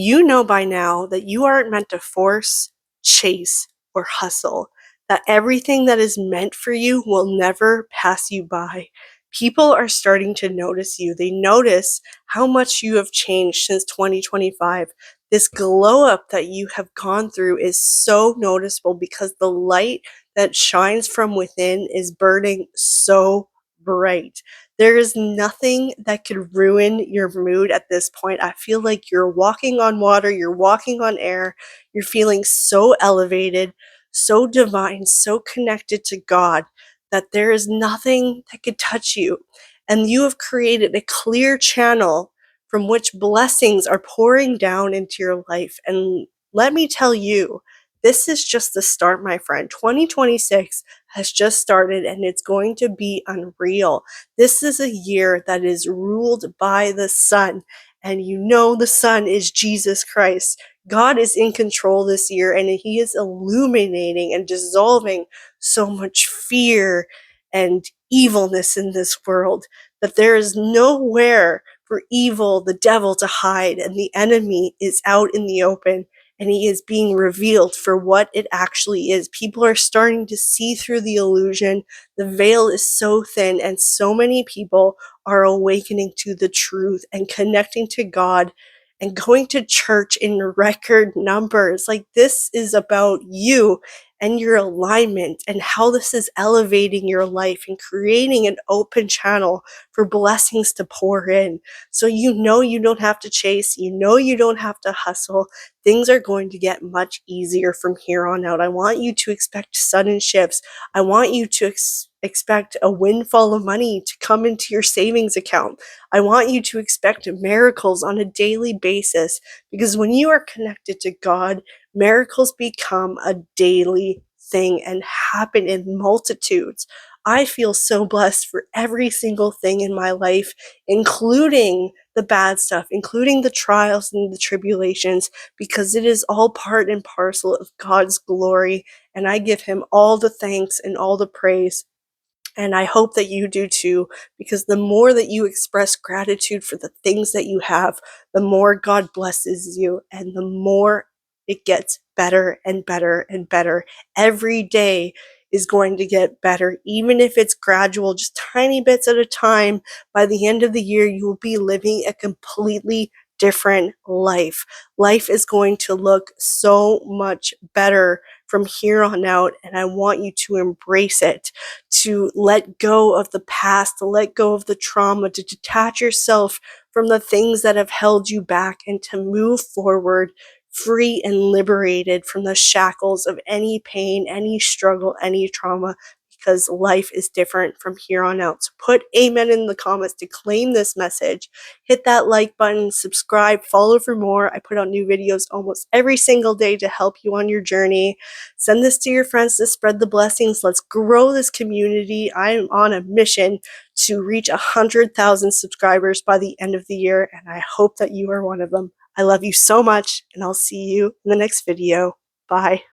You know by now that you aren't meant to force, chase, or hustle, that everything that is meant for you will never pass you by. People are starting to notice you. They notice how much you have changed since 2025. This glow up that you have gone through is so noticeable because the light that shines from within is burning so bright. There is nothing that could ruin your mood at this point. I feel like you're walking on water, you're walking on air, you're feeling so elevated, so divine, so connected to God that there is nothing that could touch you. And you have created a clear channel from which blessings are pouring down into your life. And let me tell you, this is just the start, my friend. 2026 has just started and it's going to be unreal. This is a year that is ruled by the sun, and you know the sun is Jesus Christ. God is in control this year, and He is illuminating and dissolving so much fear and evilness in this world that there is nowhere for evil, the devil, to hide, and the enemy is out in the open and he is being revealed for what it actually is. People are starting to see through the illusion. The veil is so thin, and so many people are awakening to the truth and connecting to God and going to church in record numbers. Like, this is about you and your alignment and how this is elevating your life and creating an open channel for blessings to pour in. So you know you don't have to chase, you know you don't have to hustle. Things are going to get much easier from here on out. I want you to expect sudden shifts. I want you to expect a windfall of money to come into your savings account. I want you to expect miracles on a daily basis, because when you are connected to God, miracles become a daily thing and happen in multitudes. I feel so blessed for every single thing in my life, including the bad stuff, including the trials and the tribulations, because it is all part and parcel of God's glory. And I give Him all the thanks and all the praise. And I hope that you do too, because the more that you express gratitude for the things that you have, the more God blesses you and the more it gets better and better and better. Every day is going to get better, even if it's gradual, just tiny bits at a time. By the end of the year, you will be living a completely different life. Life is going to look so much better from here on out, and I want you to embrace it, to let go of the past, to let go of the trauma, to detach yourself from the things that have held you back, and to move forward free and liberated from the shackles of any pain, any struggle, any trauma, because life is different from here on out. So put amen in the comments to claim this message. Hit that like button, subscribe, follow for more. I put out new videos almost every single day to help you on your journey. Send this to your friends to spread the blessings. Let's grow this community. I am on a mission to reach 100,000 subscribers by the end of the year, and I hope that you are one of them. I love you so much, and I'll see you in the next video. Bye.